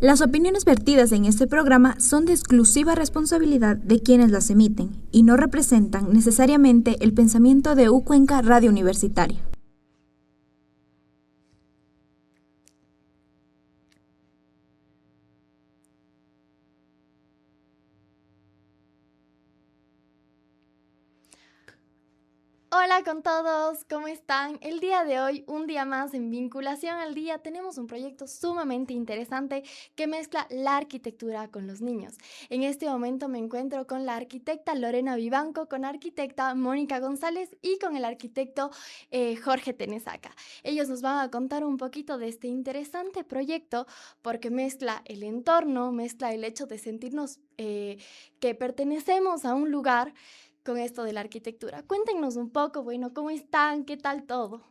Las opiniones vertidas en este programa son de exclusiva responsabilidad de quienes las emiten y no representan necesariamente el pensamiento de Cuenca Radio Universitaria. Hola con todos, ¿cómo están? El día de hoy, un día más en Vinculación al Día, tenemos un proyecto sumamente interesante que mezcla la arquitectura con los niños. En este momento me encuentro con la arquitecta Lorena Vivanco, con la arquitecta Mónica González y con el arquitecto Jorge Tenesaca. Ellos nos van a contar un poquito de este interesante proyecto porque mezcla el entorno, mezcla el hecho de sentirnos que pertenecemos a un lugar con esto de la arquitectura. Cuéntenos un poco, bueno, ¿cómo están? ¿Qué tal todo?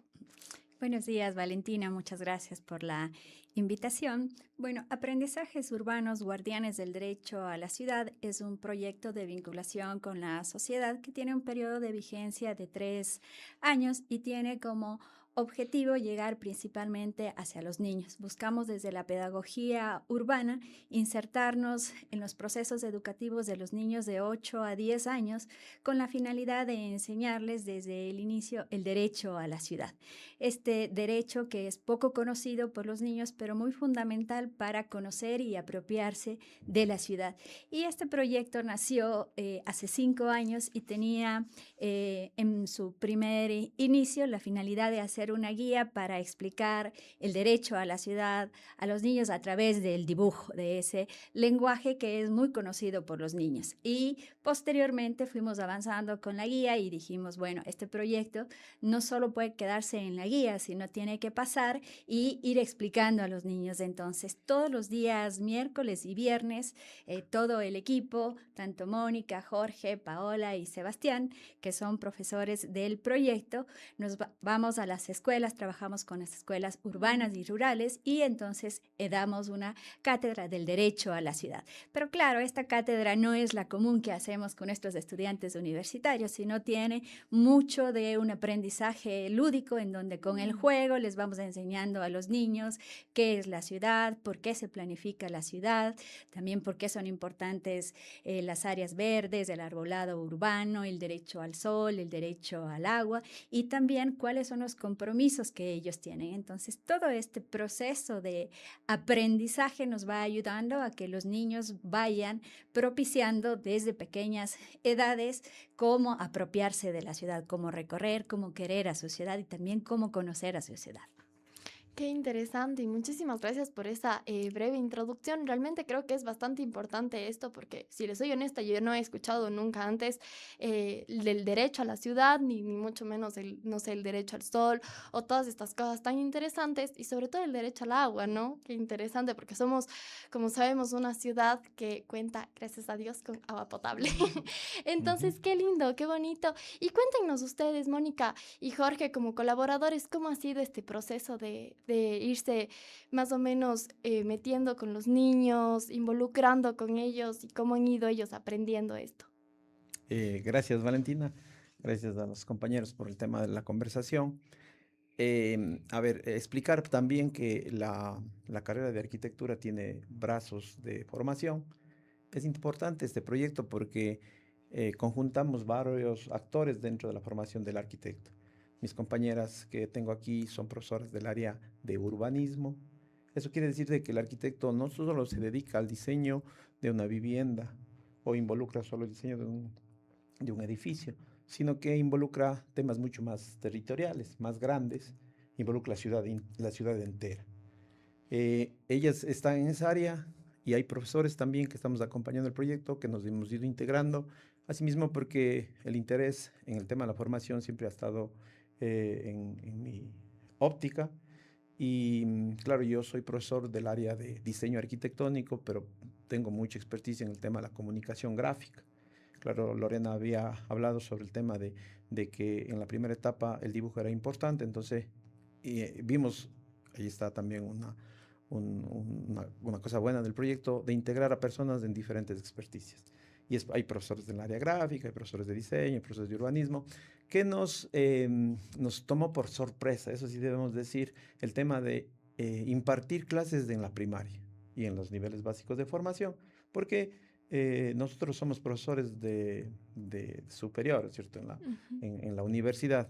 Buenos días, Valentina. Muchas gracias por la invitación. Bueno, Aprendizajes Urbanos Guardianes del Derecho a la Ciudad es un proyecto de vinculación con la sociedad que tiene un periodo de vigencia de 3 años y tiene como objetivo llegar principalmente hacia los niños. Buscamos desde la pedagogía urbana insertarnos en los procesos educativos de los niños de 8 a 10 años con la finalidad de enseñarles desde el inicio el derecho a la ciudad. Este derecho que es poco conocido por los niños, pero muy fundamental para conocer y apropiarse de la ciudad. Y este proyecto nació hace 5 años y tenía en su primer inicio la finalidad de hacer una guía para explicar el derecho a la ciudad a los niños a través del dibujo, de ese lenguaje que es muy conocido por los niños. Y posteriormente fuimos avanzando con la guía y dijimos, bueno, este proyecto no solo puede quedarse en la guía, sino tiene que pasar y ir explicando a los niños. Entonces, todos los días, miércoles y viernes, todo el equipo, tanto Mónica, Jorge, Paola y Sebastián, que son profesores del proyecto, nos vamos a las escuelas, trabajamos con las escuelas urbanas y rurales y entonces damos una cátedra del derecho a la ciudad. Pero claro, esta cátedra no es la común que hacemos con nuestros estudiantes universitarios, sino tiene mucho de un aprendizaje lúdico en donde con el juego les vamos enseñando a los niños qué es la ciudad, por qué se planifica la ciudad, también por qué son importantes las áreas verdes, el arbolado urbano, el derecho al sol, el derecho al agua y también cuáles son los compromisos que ellos tienen. Entonces, todo este proceso de aprendizaje nos va ayudando a que los niños vayan propiciando desde pequeñas edades cómo apropiarse de la ciudad, cómo recorrer, cómo querer a su ciudad y también cómo conocer a su ciudad. Qué interesante y muchísimas gracias por esa breve introducción. Realmente creo que es bastante importante esto porque, si les soy honesta, yo no he escuchado nunca antes del derecho a la ciudad, ni mucho menos el, no sé, el derecho al sol o todas estas cosas tan interesantes y sobre todo el derecho al agua, ¿no? Qué interesante porque somos, como sabemos, una ciudad que cuenta, gracias a Dios, con agua potable. Entonces, qué lindo, qué bonito. Y cuéntenos ustedes, Mónica y Jorge, como colaboradores, ¿cómo ha sido este proceso de irse más o menos metiendo con los niños, involucrando con ellos y cómo han ido ellos aprendiendo esto? Gracias, Valentina. Gracias a los compañeros por el tema de la conversación. Explicar también que la carrera de arquitectura tiene brazos de formación. Es importante este proyecto porque conjuntamos varios actores dentro de la formación del arquitecto. Mis compañeras que tengo aquí son profesoras del área de urbanismo. Eso quiere decir de que el arquitecto no solo se dedica al diseño de una vivienda o involucra solo el diseño de un edificio, sino que involucra temas mucho más territoriales, más grandes, involucra la ciudad entera. Ellas están en esa área y hay profesores también que estamos acompañando el proyecto, que nos hemos ido integrando, asimismo porque el interés en el tema de la formación siempre ha estado en mi óptica. Y claro, yo soy profesor del área de diseño arquitectónico, pero tengo mucha experticia en el tema de la comunicación gráfica. Claro, Lorena había hablado sobre el tema de que en la primera etapa el dibujo era importante, entonces vimos, ahí está también una cosa buena del proyecto, de integrar a personas en diferentes experticias. Hay profesores del área gráfica, hay profesores de diseño, hay profesores de urbanismo, que nos tomó por sorpresa, eso sí debemos decir, el tema de impartir clases en la primaria. y en los niveles básicos de formación, porque nosotros somos profesores de superior, ¿cierto? Ujú. En la universidad.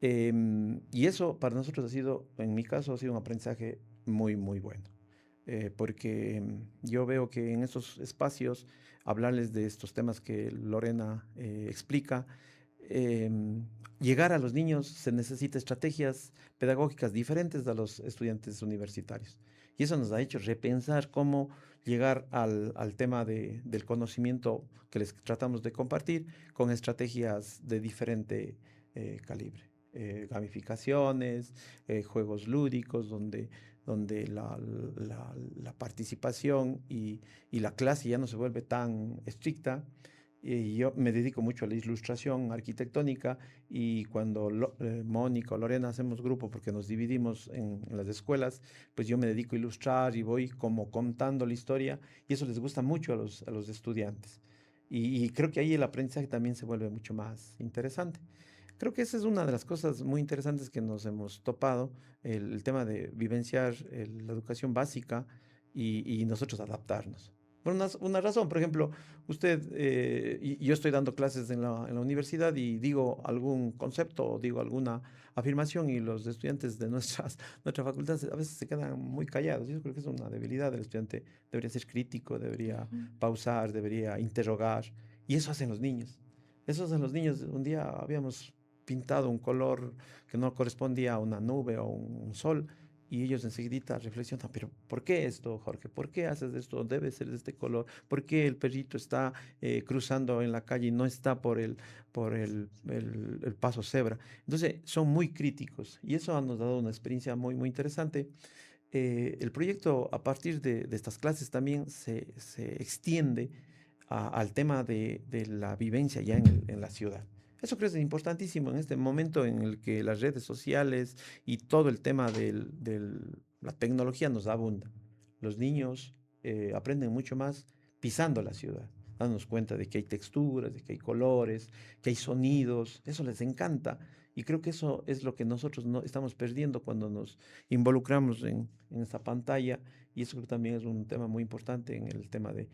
Y eso para nosotros ha sido, en mi caso, ha sido un aprendizaje muy, muy bueno. Porque yo veo que en esos espacios, hablarles de estos temas que Lorena explica, em, llegar a los niños se necesita estrategias pedagógicas diferentes a los estudiantes universitarios. Y eso nos ha hecho repensar cómo llegar al tema del conocimiento que les tratamos de compartir con estrategias de diferente calibre. Gamificaciones, juegos lúdicos, donde la participación y la clase ya no se vuelve tan estricta. Y yo me dedico mucho a la ilustración arquitectónica y cuando Mónica o Lorena hacemos grupo porque nos dividimos en las escuelas, pues yo me dedico a ilustrar y voy como contando la historia y eso les gusta mucho a los estudiantes. Y creo que ahí el aprendizaje también se vuelve mucho más interesante. Creo que esa es una de las cosas muy interesantes que nos hemos topado, el tema de vivenciar la educación básica y nosotros adaptarnos. Por una razón, por ejemplo, usted, y yo estoy dando clases en la universidad y digo algún concepto o digo alguna afirmación y los estudiantes de nuestra facultad a veces se quedan muy callados. Yo creo que es una debilidad del estudiante. Debería ser crítico, debería Ujú. pausar, debería interrogar. Y eso hacen los niños. Eso hacen los niños. Un día habíamos pintado un color que no correspondía a una nube o un sol. Y ellos enseguida reflexionan, pero ¿por qué esto, Jorge? ¿Por qué haces esto? Debe ser de este color. ¿Por qué el perrito está cruzando en la calle y no está por el paso cebra? Entonces, son muy críticos y eso nos ha dado una experiencia muy, muy interesante. El proyecto, a partir de estas clases, también se extiende al tema de la vivencia ya en la ciudad. Eso creo que es importantísimo en este momento en el que las redes sociales y todo el tema de la tecnología nos abunda. Los niños aprenden mucho más pisando la ciudad, dándonos cuenta de que hay texturas, de que hay colores, que hay sonidos. Eso les encanta. Y creo que eso es lo que nosotros no estamos perdiendo cuando nos involucramos en esta pantalla. Y eso creo que también es un tema muy importante en el tema de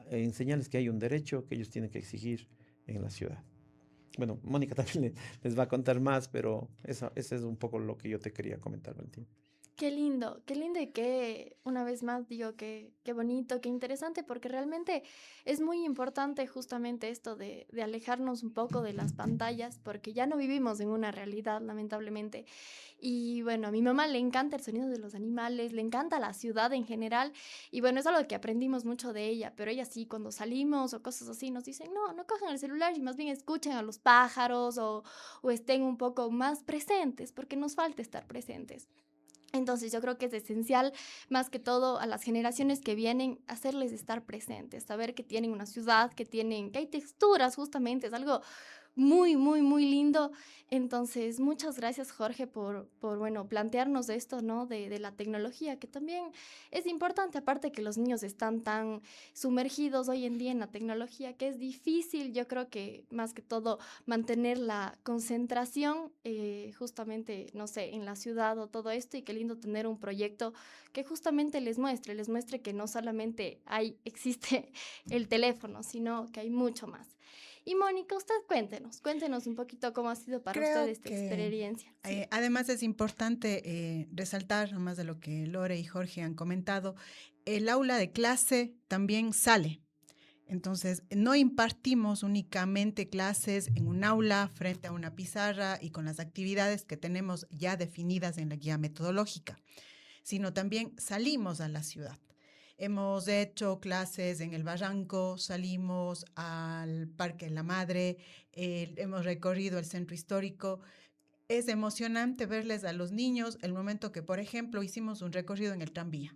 enseñarles que hay un derecho que ellos tienen que exigir en la ciudad. Bueno, Mónica también les va a contar más, pero ese es un poco lo que yo te quería comentar, Valentín. Qué lindo y qué, una vez más digo, qué bonito, qué interesante, porque realmente es muy importante justamente esto de alejarnos un poco de las pantallas, porque ya no vivimos en una realidad, lamentablemente. Y bueno, a mi mamá le encanta el sonido de los animales, le encanta la ciudad en general, y bueno, es algo que aprendimos mucho de ella, pero ella sí, cuando salimos o cosas así, nos dicen, no, no cojan el celular y más bien escuchen a los pájaros o estén un poco más presentes, porque nos falta estar presentes. Entonces yo creo que es esencial, más que todo a las generaciones que vienen, hacerles estar presentes, saber que tienen una ciudad, que hay texturas justamente, es algo muy, muy, muy lindo. Entonces, muchas gracias, Jorge, bueno, plantearnos esto, ¿no? De la tecnología, que también es importante, aparte que los niños están tan sumergidos hoy en día en la tecnología, que es difícil, yo creo que más que todo, mantener la concentración, justamente, no sé, en la ciudad o todo esto, y qué lindo tener un proyecto que justamente les muestre que no solamente existe el teléfono, sino que hay mucho más. Y Mónica, usted cuéntenos un poquito cómo ha sido para usted Creo esta que experiencia. Sí. además es importante resaltar, más de lo que Lore y Jorge han comentado, el aula de clase también sale. Entonces, no impartimos únicamente clases en un aula frente a una pizarra y con las actividades que tenemos ya definidas en la guía metodológica, sino también salimos a la ciudad. Hemos hecho clases en el Barranco, salimos al Parque de la Madre, hemos recorrido el centro histórico. Es emocionante verles a los niños el momento que, por ejemplo, hicimos un recorrido en el tranvía.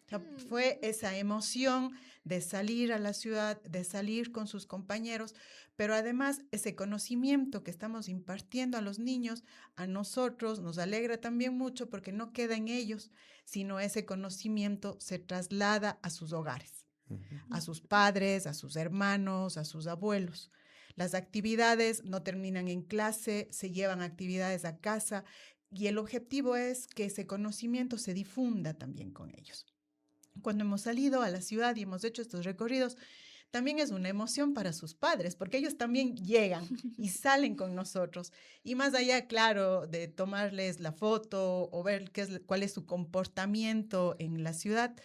O sea, fue esa emoción de salir a la ciudad, de salir con sus compañeros, pero además ese conocimiento que estamos impartiendo a los niños, a nosotros nos alegra también mucho porque no queda en ellos, sino ese conocimiento se traslada a sus hogares, a sus padres, a sus hermanos, a sus abuelos. Las actividades no terminan en clase, se llevan actividades a casa y el objetivo es que ese conocimiento se difunda también con ellos. Cuando hemos salido a la ciudad y hemos hecho estos recorridos, también es una emoción para sus padres, porque ellos también llegan y salen con nosotros. Y más allá, claro, de tomarles la foto o ver cuál es su comportamiento en la ciudad,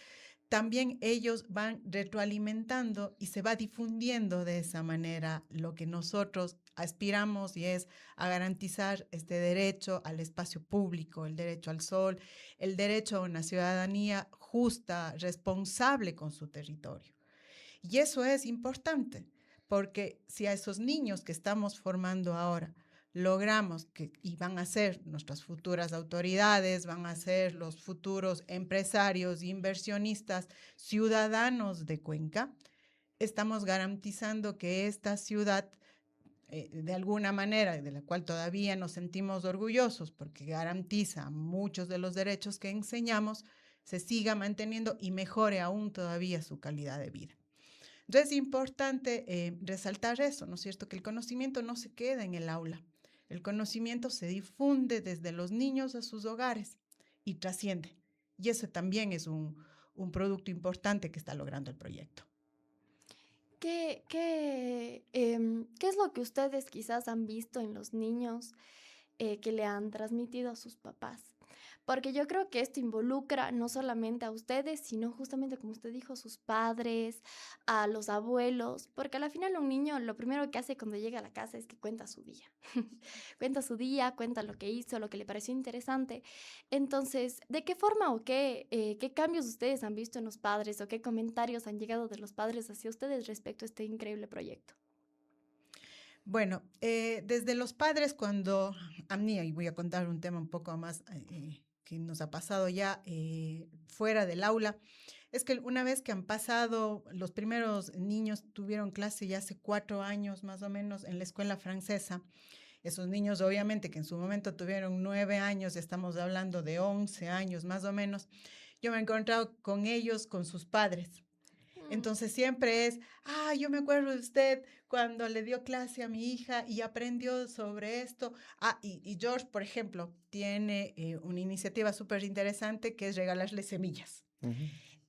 también ellos van retroalimentando y se va difundiendo de esa manera lo que nosotros aspiramos, y es a garantizar este derecho al espacio público, el derecho al sol, el derecho a una ciudadanía justa, responsable con su territorio. Y eso es importante, porque si a esos niños que estamos formando ahora logramos que, y van a ser nuestras futuras autoridades, van a ser los futuros empresarios, inversionistas, ciudadanos de Cuenca, estamos garantizando que esta ciudad, de alguna manera, de la cual todavía nos sentimos orgullosos porque garantiza muchos de los derechos que enseñamos, se siga manteniendo y mejore aún todavía su calidad de vida. Entonces es importante resaltar eso, ¿no es cierto? Que el conocimiento no se queda en el aula. El conocimiento se difunde desde los niños a sus hogares y trasciende. Y eso también es un producto importante que está logrando el proyecto. ¿Qué es lo que ustedes quizás han visto en los niños que le han transmitido a sus papás? Porque yo creo que esto involucra no solamente a ustedes, sino justamente, como usted dijo, a sus padres, a los abuelos, porque al final un niño lo primero que hace cuando llega a la casa es que cuenta su día. Cuenta su día, cuenta lo que hizo, lo que le pareció interesante. Entonces, ¿de qué forma o qué cambios ustedes han visto en los padres o qué comentarios han llegado de los padres hacia ustedes respecto a este increíble proyecto? Bueno, desde los padres, cuando a mí, y voy a contar un tema un poco más que nos ha pasado ya fuera del aula, es que una vez que han pasado, los primeros niños tuvieron clase ya hace 4 años más o menos en la escuela francesa. Esos niños obviamente que en su momento tuvieron 9 años, estamos hablando de 11 años más o menos, yo me he encontrado con ellos, con sus padres. Entonces siempre es, yo me acuerdo de usted cuando le dio clase a mi hija y aprendió sobre esto. Y George, por ejemplo, tiene una iniciativa súper interesante que es regalarle semillas. Uh-huh.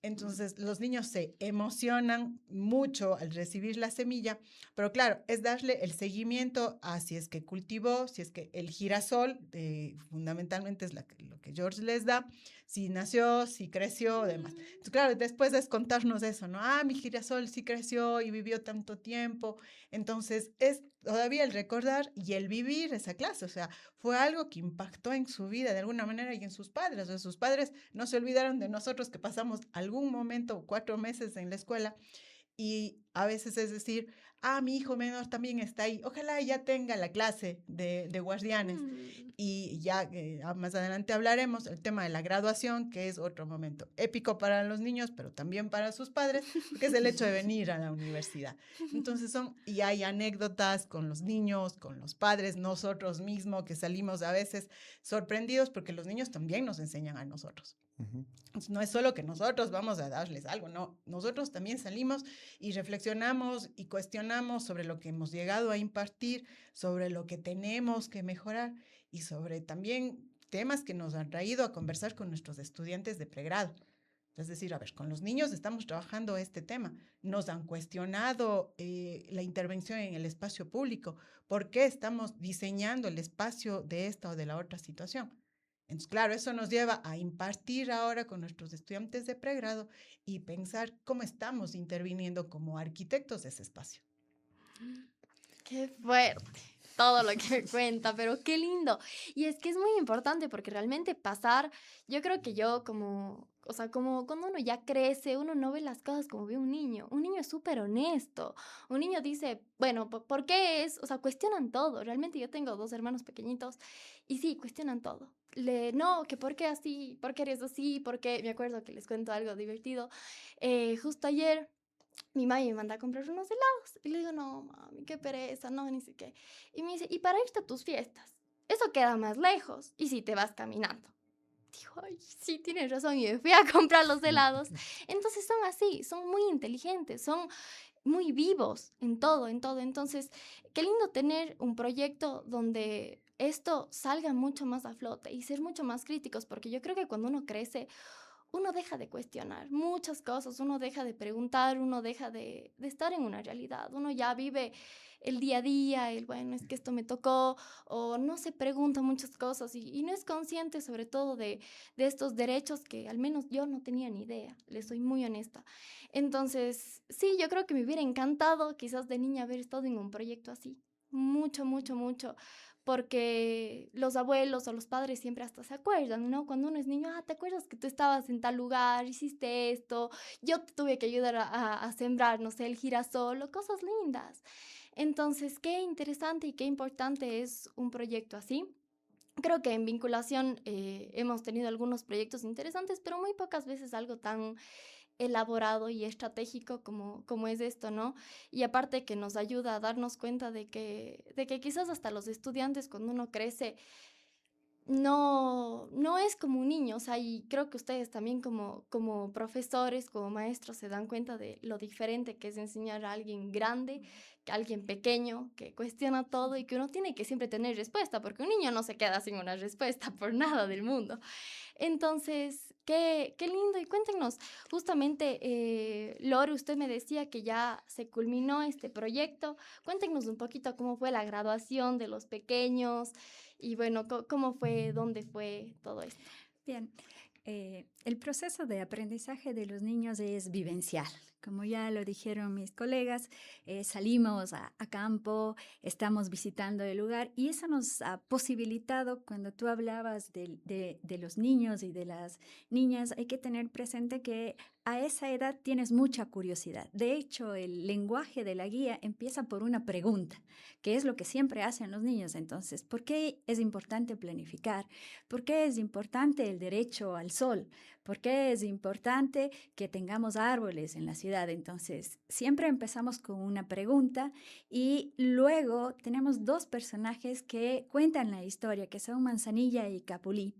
Entonces los niños se emocionan mucho al recibir la semilla, pero claro, es darle el seguimiento a si es que cultivó, si es que el girasol, fundamentalmente es lo que George les da, si nació, si creció, demás. Entonces, claro, después es contarnos eso, ¿no? Mi girasol sí creció y vivió tanto tiempo. Entonces, es todavía el recordar y el vivir esa clase. O sea, fue algo que impactó en su vida de alguna manera y en sus padres. O sea, sus padres no se olvidaron de nosotros que pasamos algún momento, 4 meses en la escuela. Y a veces es decir, mi hijo menor también está ahí, ojalá ya tenga la clase de guardianes. Y ya más adelante hablaremos el tema de la graduación, que es otro momento épico para los niños, pero también para sus padres, que es el hecho de venir a la universidad. Entonces y hay anécdotas con los niños, con los padres, nosotros mismos, que salimos a veces sorprendidos porque los niños también nos enseñan a nosotros. Uh-huh. No es solo que nosotros vamos a darles algo, no, nosotros también salimos y reflexionamos y cuestionamos sobre lo que hemos llegado a impartir, sobre lo que tenemos que mejorar y sobre también temas que nos han traído a conversar con nuestros estudiantes de pregrado. Es decir, a ver, con los niños estamos trabajando este tema. Nos han cuestionado la intervención en el espacio público. ¿Por qué estamos diseñando el espacio de esta o de la otra situación? Entonces, claro, eso nos lleva a impartir ahora con nuestros estudiantes de pregrado y pensar cómo estamos interviniendo como arquitectos de ese espacio. ¡Qué fuerte! Todo lo que me cuenta, pero qué lindo. Y es que es muy importante porque realmente yo creo que como cuando uno ya crece, uno no ve las cosas como ve un niño. Un niño es súper honesto. Un niño dice, bueno, ¿por qué es? O sea, cuestionan todo. Realmente yo tengo 2 hermanos pequeñitos y sí, cuestionan todo. No, que por qué así, por qué eres así, por qué. Me acuerdo que les cuento algo divertido. Justo ayer mi mami me manda a comprar unos helados. Y le digo, no, mami, qué pereza, no, ni sé qué. Y me dice, ¿y para irte a tus fiestas? Eso queda más lejos. ¿Y si te vas caminando? Digo, ay, sí, tienes razón. Y me fui a comprar los helados. Entonces son así, son muy inteligentes, son muy vivos en todo, en todo. Entonces, qué lindo tener un proyecto donde esto salga mucho más a flote y ser mucho más críticos, porque yo creo que cuando uno crece, uno deja de cuestionar muchas cosas, uno deja de preguntar, uno deja de estar en una realidad, uno ya vive el día a día, bueno, es que esto me tocó, o no se pregunta muchas cosas y no es consciente sobre todo de estos derechos que al menos yo no tenía ni idea, les soy muy honesta. Entonces, sí, yo creo que me hubiera encantado quizás de niña haber estado en un proyecto así, mucho, mucho, mucho, porque los abuelos o los padres siempre hasta se acuerdan, ¿no? Cuando uno es niño, ¿te acuerdas que tú estabas en tal lugar, hiciste esto, yo te tuve que ayudar a sembrar, no sé, el girasol o cosas lindas? Entonces, qué interesante y qué importante es un proyecto así. Creo que en vinculación hemos tenido algunos proyectos interesantes, pero muy pocas veces algo tan elaborado y estratégico como es esto, ¿no? Y aparte que nos ayuda a darnos cuenta de que quizás hasta los estudiantes cuando uno crece no es como un niño, o sea, y creo que ustedes también como profesores, como maestros, se dan cuenta de lo diferente que es enseñar a alguien grande, que a alguien pequeño, que cuestiona todo y que uno tiene que siempre tener respuesta, porque un niño no se queda sin una respuesta por nada del mundo. Entonces, qué lindo. Y cuéntenos, justamente, Lore, usted me decía que ya se culminó este proyecto. Cuéntenos un poquito cómo fue la graduación de los pequeños y bueno, cómo fue, dónde fue todo esto. Bien, el proceso de aprendizaje de los niños es vivencial. Como ya lo dijeron mis colegas, salimos a campo, estamos visitando el lugar y eso nos ha posibilitado, cuando tú hablabas de los niños y de las niñas, hay que tener presente que a esa edad tienes mucha curiosidad. De hecho, el lenguaje de la guía empieza por una pregunta, que es lo que siempre hacen los niños. Entonces, ¿por qué es importante planificar? ¿Por qué es importante el derecho al sol? ¿Por qué es importante que tengamos árboles en la ciudad? Entonces, siempre empezamos con una pregunta y luego tenemos dos personajes que cuentan la historia, que son Manzanilla y Capulí.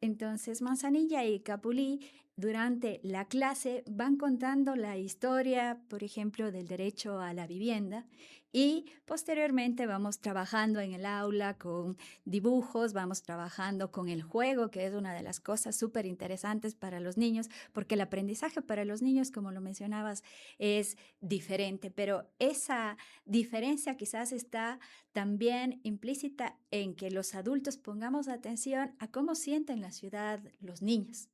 Entonces, Manzanilla y Capulí durante la clase van contando la historia, por ejemplo, del derecho a la vivienda y posteriormente vamos trabajando en el aula con dibujos, vamos trabajando con el juego, que es una de las cosas súper interesantes para los niños, porque el aprendizaje para los niños, como lo mencionabas, es diferente, pero esa diferencia quizás está también implícita en que los adultos pongamos atención a cómo sienten la ciudad los niños.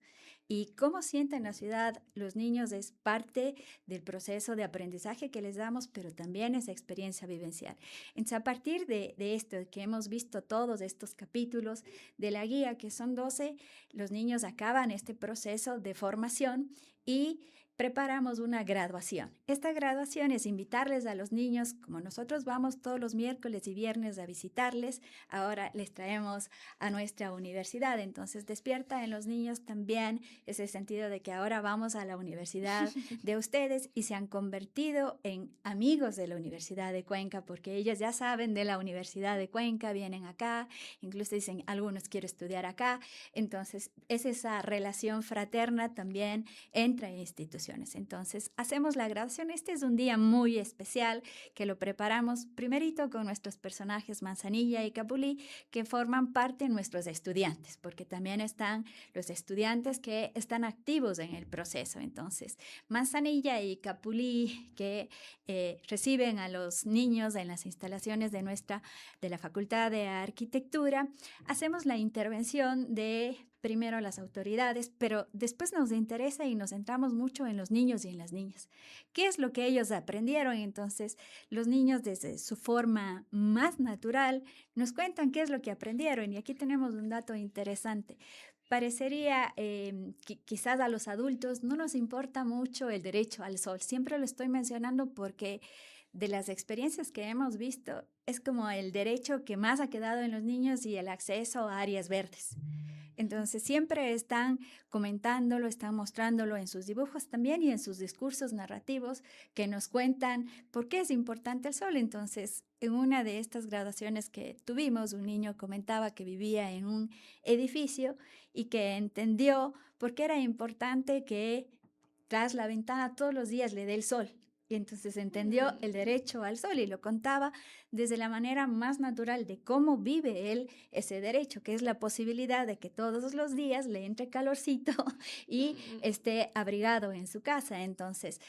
Y cómo sienten la ciudad los niños es parte del proceso de aprendizaje que les damos, pero también es experiencia vivencial. Entonces, a partir de esto que hemos visto todos estos capítulos de la guía, que son 12, los niños acaban este proceso de formación y preparamos una graduación. Esta graduación es invitarles a los niños, como nosotros vamos todos los miércoles y viernes a visitarles, ahora les traemos a nuestra universidad. Entonces despierta en los niños también ese sentido de que ahora vamos a la universidad de ustedes y se han convertido en amigos de la Universidad de Cuenca, porque ellos ya saben de la Universidad de Cuenca, vienen acá, incluso dicen, algunos quiero estudiar acá. Entonces es esa relación fraterna también entre instituciones. Entonces, hacemos la graduación. Este es un día muy especial que lo preparamos primerito con nuestros personajes Manzanilla y Capulí, que forman parte de nuestros estudiantes, porque también están los estudiantes que están activos en el proceso. Entonces, Manzanilla y Capulí, que reciben a los niños en las instalaciones de la Facultad de Arquitectura, hacemos la intervención de primero las autoridades, pero después nos interesa y nos centramos mucho en los niños y en las niñas. ¿Qué es lo que ellos aprendieron? Entonces, los niños desde su forma más natural nos cuentan qué es lo que aprendieron y aquí tenemos un dato interesante. Parecería que quizás a los adultos no nos importa mucho el derecho al sol. Siempre lo estoy mencionando porque de las experiencias que hemos visto es como el derecho que más ha quedado en los niños y el acceso a áreas verdes. Entonces siempre están comentándolo, están mostrándolo en sus dibujos también y en sus discursos narrativos que nos cuentan por qué es importante el sol. Entonces, en una de estas graduaciones que tuvimos, un niño comentaba que vivía en un edificio y que entendió por qué era importante que tras la ventana todos los días le dé el sol. Y entonces entendió el derecho al sol y lo contaba desde la manera más natural de cómo vive él ese derecho, que es la posibilidad de que todos los días le entre calorcito y esté abrigado en su casa. Entonces,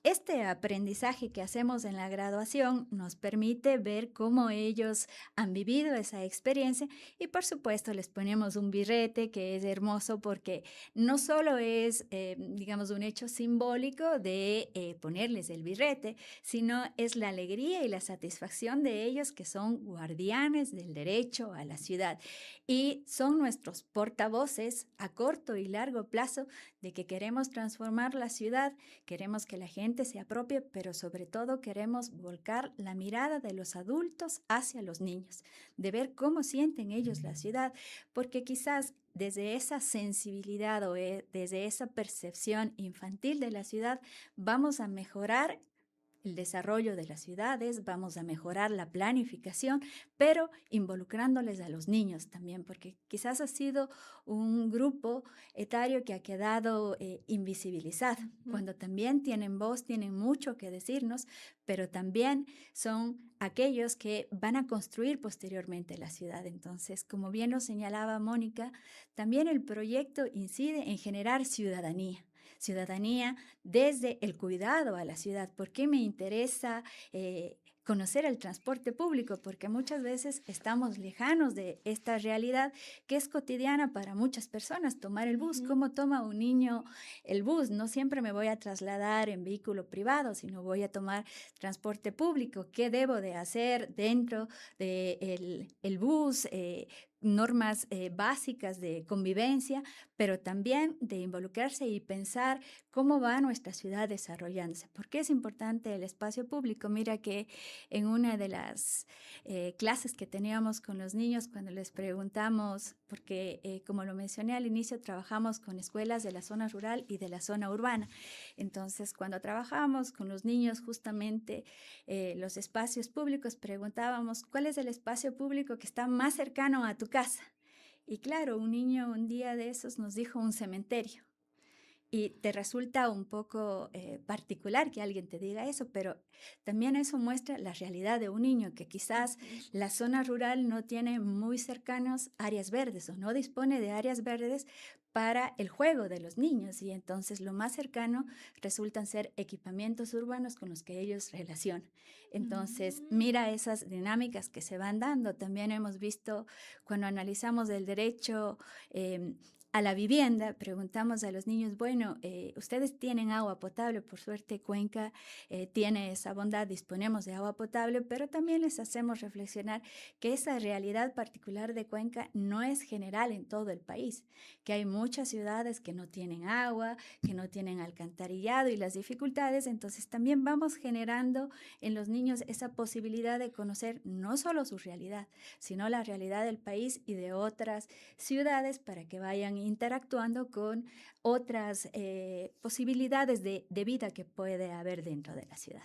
este aprendizaje que hacemos en la graduación nos permite ver cómo ellos han vivido esa experiencia y por supuesto les ponemos un birrete que es hermoso porque no solo es, digamos, un hecho simbólico de ponerles el birrete, sino es la alegría y la satisfacción de ellos que son guardianes del derecho a la ciudad y son nuestros portavoces a corto y largo plazo de que queremos transformar la ciudad, queremos que la gente se apropie, pero sobre todo queremos volcar la mirada de los adultos hacia los niños, de ver cómo sienten ellos la ciudad, porque quizás desde esa sensibilidad o desde esa percepción infantil de la ciudad vamos a mejorar el desarrollo de las ciudades, vamos a mejorar la planificación, pero involucrándoles a los niños también, porque quizás ha sido un grupo etario que ha quedado invisibilizado, cuando también tienen voz, tienen mucho que decirnos, pero también son aquellos que van a construir posteriormente la ciudad. Entonces, como bien lo señalaba Mónica, también el proyecto incide en generar ciudadanía. Ciudadanía desde el cuidado a la ciudad. ¿Por qué me interesa conocer el transporte público? Porque muchas veces estamos lejanos de esta realidad que es cotidiana para muchas personas. Tomar el bus, ¿cómo toma un niño el bus? No siempre me voy a trasladar en vehículo privado, sino voy a tomar transporte público. ¿Qué debo de hacer dentro del bus? Normas básicas de convivencia, pero también de involucrarse y pensar cómo va nuestra ciudad desarrollándose. ¿Por qué es importante el espacio público? Mira que en una de las clases que teníamos con los niños, cuando les preguntamos, porque como lo mencioné al inicio, trabajamos con escuelas de la zona rural y de la zona urbana. Entonces, cuando trabajamos con los niños justamente los espacios públicos, preguntábamos, ¿cuál es el espacio público que está más cercano a tu casa? Y claro, un niño un día de esos nos dijo un cementerio. Y te resulta un poco particular que alguien te diga eso, pero también eso muestra la realidad de un niño, que quizás la zona rural no tiene muy cercanos áreas verdes o no dispone de áreas verdes para el juego de los niños, y entonces lo más cercano resultan ser equipamientos urbanos con los que ellos relacionan. Entonces, mira esas dinámicas que se van dando. También hemos visto cuando analizamos el derecho a la vivienda, preguntamos a los niños, bueno, ustedes tienen agua potable, por suerte Cuenca tiene esa bondad, disponemos de agua potable, pero también les hacemos reflexionar que esa realidad particular de Cuenca no es general en todo el país, que hay muchas ciudades que no tienen agua, que no tienen alcantarillado y las dificultades. Entonces también vamos generando en los niños esa posibilidad de conocer no solo su realidad, sino la realidad del país y de otras ciudades para que vayan interactuando con otras posibilidades de vida que puede haber dentro de la ciudad.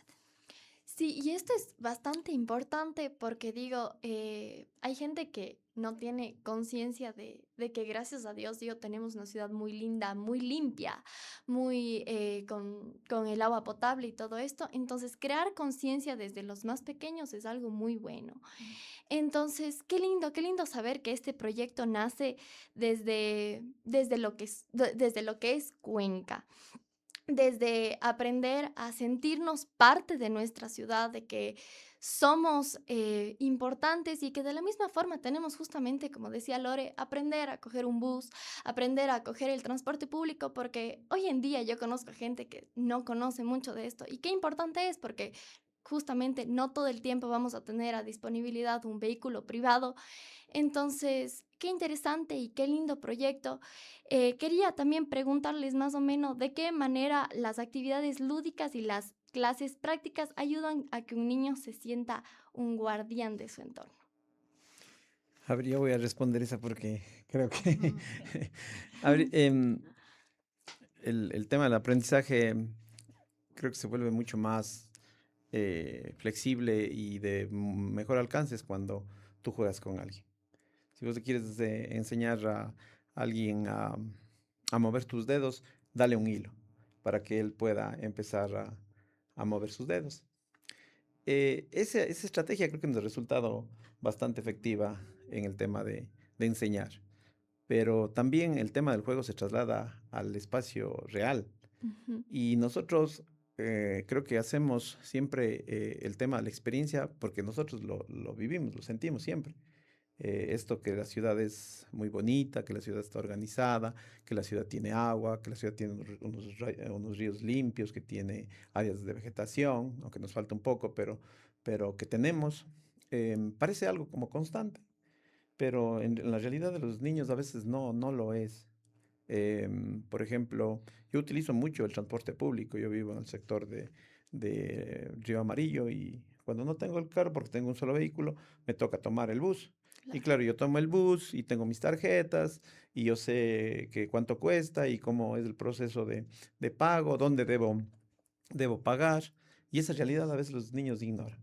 Sí, y esto es bastante importante porque digo, hay gente que no tiene conciencia de que gracias a Dios, digo, tenemos una ciudad muy linda, muy limpia, muy con el agua potable y todo esto. Entonces, crear conciencia desde los más pequeños es algo muy bueno. Entonces, qué lindo saber que este proyecto nace desde desde lo que es Cuenca. Desde aprender a sentirnos parte de nuestra ciudad, de que somos importantes y que de la misma forma tenemos justamente, como decía Lore, aprender a coger un bus, aprender a coger el transporte público, porque hoy en día yo conozco gente que no conoce mucho de esto y qué importante es porque justamente no todo el tiempo vamos a tener a disponibilidad un vehículo privado. Entonces, qué interesante y qué lindo proyecto. Quería también preguntarles más o menos de qué manera las actividades lúdicas y las clases prácticas ayudan a que un niño se sienta un guardián de su entorno. A ver, yo voy a responder esa porque creo que a ver, el tema del aprendizaje creo que se vuelve mucho más flexible y de mejor alcance es cuando tú juegas con alguien. Si vos le quieres enseñar a alguien a mover tus dedos, dale un hilo para que él pueda empezar a a mover sus dedos. Esa estrategia creo que nos ha resultado bastante efectiva en el tema de enseñar, pero también el tema del juego se traslada al espacio real. Ujú. Y nosotros creo que hacemos siempre el tema de la experiencia porque nosotros lo vivimos, lo sentimos siempre. Esto que la ciudad es muy bonita, que la ciudad está organizada, que la ciudad tiene agua, que la ciudad tiene unos ríos limpios, que tiene áreas de vegetación, aunque nos falta un poco, pero que tenemos, parece algo como constante, pero en la realidad de los niños a veces no lo es. Por ejemplo, yo utilizo mucho el transporte público. Yo vivo en el sector de Río Amarillo y cuando no tengo el carro, porque tengo un solo vehículo, me toca tomar el bus. Y Claro. claro, yo tomo el bus y tengo mis tarjetas y yo sé que cuánto cuesta y cómo es el proceso de pago, dónde debo pagar. Y esa realidad a veces los niños ignoran.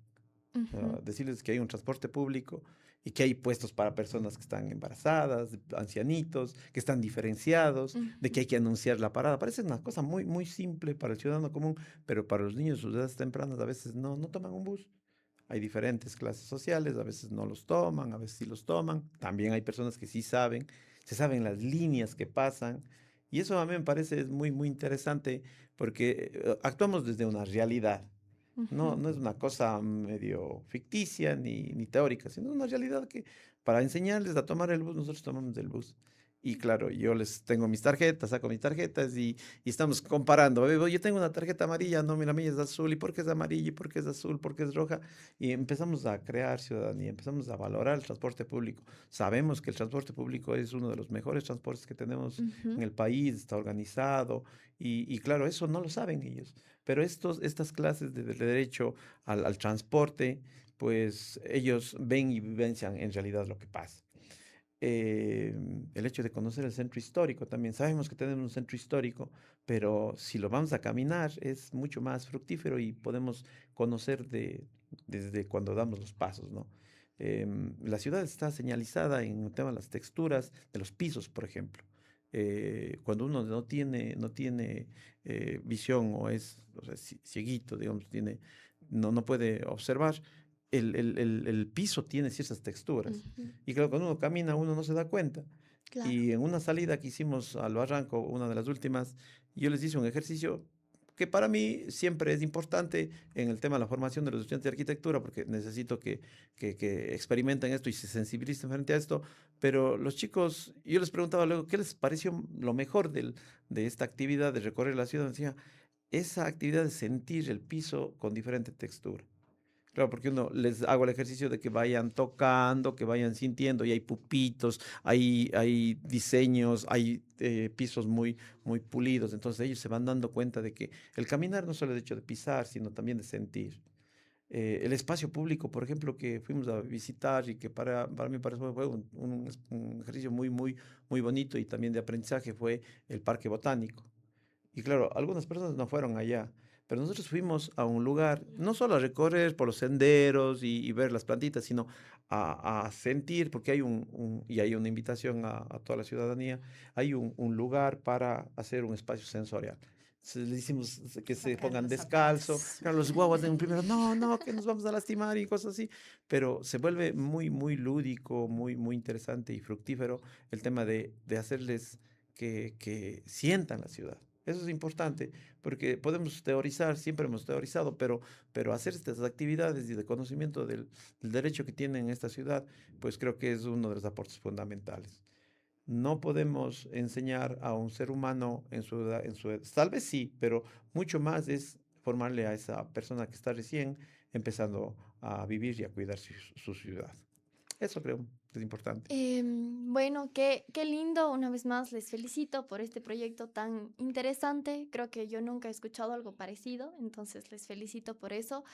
Ujú. Decirles que hay un transporte público y que hay puestos para personas que están embarazadas, ancianitos, que están diferenciados, de que Ujú. hay que anunciar la parada. Parece una cosa muy simple para el ciudadano común, pero para los niños de sus edades tempranas a veces no toman un bus. Hay diferentes clases sociales, a veces no los toman, a veces sí los toman. También hay personas que sí saben, se saben las líneas que pasan. Y eso a mí me parece es muy interesante porque actuamos desde una realidad. Ujú. No es una cosa medio ficticia ni teórica, sino una realidad que para enseñarles a tomar el bus, nosotros tomamos el bus. Y claro, yo les tengo mis tarjetas, saco mis tarjetas y estamos comparando. Yo tengo una tarjeta amarilla, no, mira, la mía es azul. ¿Y por qué es amarilla? ¿Y por qué es azul? ¿Por qué es roja? Y empezamos a crear ciudadanía, empezamos a valorar el transporte público. Sabemos que el transporte público es uno de los mejores transportes que tenemos en Ujú. el país, está organizado. Y claro, eso no lo saben ellos. Pero estas clases de derecho al transporte, pues ellos ven y vivencian en realidad lo que pasa. El hecho de conocer el centro histórico también. Sabemos que tenemos un centro histórico, pero si lo vamos a caminar es mucho más fructífero y podemos conocer desde cuando damos los pasos, ¿no? La ciudad está señalizada en el tema de las texturas de los pisos, por ejemplo. Cuando uno no tiene visión o sea, cieguito, digamos, no puede observar, el piso tiene ciertas texturas. Ujú. Y claro, cuando uno camina, uno no se da cuenta. Claro. Y en una salida que hicimos al barranco, una de las últimas, yo les hice un ejercicio que para mí siempre es importante en el tema de la formación de los estudiantes de arquitectura, porque necesito que experimenten esto y se sensibilicen frente a esto. Pero los chicos, yo les preguntaba luego, ¿qué les pareció lo mejor de esta actividad de recorrer la ciudad? Decía, esa actividad de sentir el piso con diferente textura. Claro, porque uno les hago el ejercicio de que vayan tocando, que vayan sintiendo, y hay pupitos, hay diseños, hay pisos muy pulidos. Entonces ellos se van dando cuenta de que el caminar no solo es el hecho de pisar, sino también de sentir. El espacio público, por ejemplo, que fuimos a visitar y que para mí pareció fue un ejercicio muy bonito y también de aprendizaje fue el Parque Botánico. Y claro, algunas personas no fueron allá, pero nosotros fuimos a un lugar, no solo a recorrer por los senderos y ver las plantitas, sino a sentir, porque y hay una invitación a toda la ciudadanía, hay un lugar para hacer un espacio sensorial. Les decimos que se Sacar pongan los descalzo. zapatos. Claro, los guaguas en un primero, no, que nos vamos a lastimar y cosas así, pero se vuelve muy lúdico, muy interesante y fructífero el tema de hacerles que sientan la ciudad. Eso es importante, porque podemos teorizar, siempre hemos teorizado, pero hacer estas actividades y de conocimiento del derecho que tienen en esta ciudad, pues creo que es uno de los aportes fundamentales. No podemos enseñar a un ser humano tal vez sí, pero mucho más es formarle a esa persona que está recién empezando a vivir y a cuidar su ciudad. Eso creo que es importante. Bueno, qué lindo. Una vez más, les felicito por este proyecto tan interesante. Creo que yo nunca he escuchado algo parecido, entonces les felicito por eso.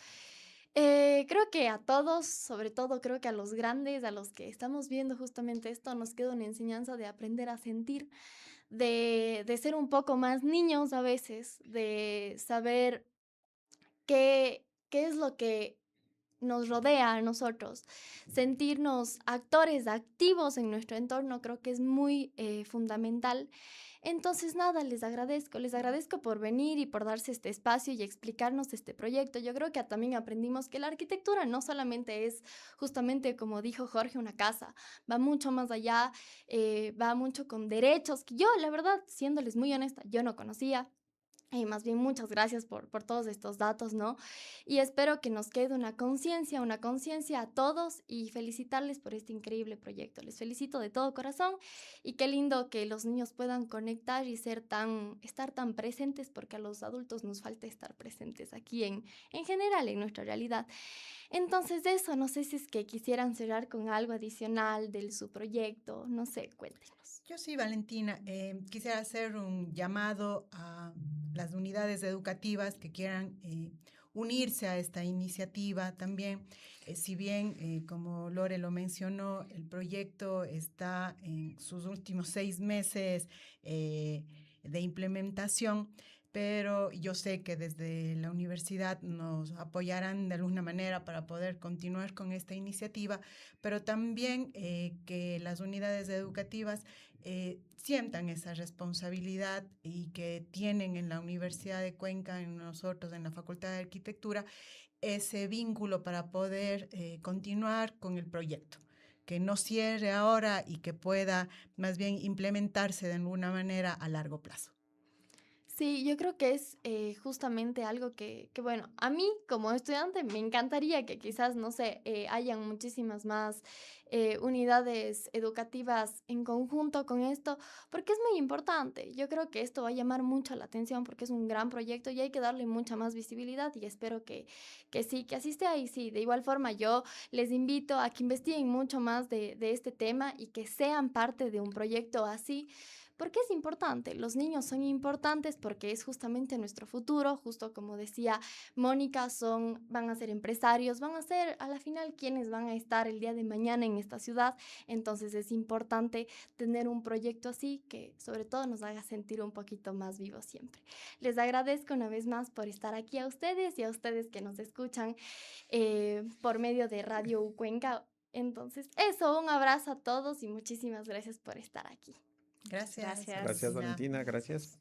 Creo que a todos, sobre todo creo que a los grandes, a los que estamos viendo justamente esto, nos queda una enseñanza de aprender a sentir, de ser un poco más niños a veces, de saber qué es lo que nos rodea a nosotros, sentirnos actores activos en nuestro entorno, creo que es muy fundamental. Entonces, nada, les agradezco por venir y por darse este espacio y explicarnos este proyecto. Yo creo que también aprendimos que la arquitectura no solamente es justamente, como dijo Jorge, una casa, va mucho más allá, va mucho con derechos que yo, la verdad, siéndoles muy honesta, yo no conocía. Y más bien muchas gracias por todos estos datos, ¿no? Y espero que nos quede una conciencia a todos y felicitarles por este increíble proyecto. Les felicito de todo corazón y qué lindo que los niños puedan conectar y estar tan presentes, porque a los adultos nos falta estar presentes aquí en general en nuestra realidad. Entonces de eso, no sé si es que quisieran cerrar con algo adicional de su proyecto, no sé, cuéntenos. Yo sí, Valentina, quisiera hacer un llamado a las unidades educativas que quieran unirse a esta iniciativa también. Si bien, como Lore lo mencionó, el proyecto está en sus últimos 6 meses de implementación, pero yo sé que desde la universidad nos apoyarán de alguna manera para poder continuar con esta iniciativa, pero también que las unidades educativas sientan esa responsabilidad y que tienen en la Universidad de Cuenca, en nosotros, en la Facultad de Arquitectura, ese vínculo para poder continuar con el proyecto, que no cierre ahora y que pueda más bien implementarse de alguna manera a largo plazo. Sí, yo creo que es justamente algo bueno, a mí como estudiante me encantaría que quizás, no sé, hayan muchísimas más unidades educativas en conjunto con esto, porque es muy importante. Yo creo que esto va a llamar mucho la atención porque es un gran proyecto y hay que darle mucha más visibilidad y espero que sí, que así sea. Y sí, de igual forma yo les invito a que investiguen mucho más de este tema y que sean parte de un proyecto así. Porque es importante, los niños son importantes porque es justamente nuestro futuro, justo como decía Mónica, van a ser empresarios, van a ser a la final quienes van a estar el día de mañana en esta ciudad, entonces es importante tener un proyecto así que sobre todo nos haga sentir un poquito más vivos siempre. Les agradezco una vez más por estar aquí a ustedes y a ustedes que nos escuchan por medio de Radio Cuenca. Entonces, eso, un abrazo a todos y muchísimas gracias por estar aquí. Gracias, Gracias. Gracias, Valentina. Valentina, gracias.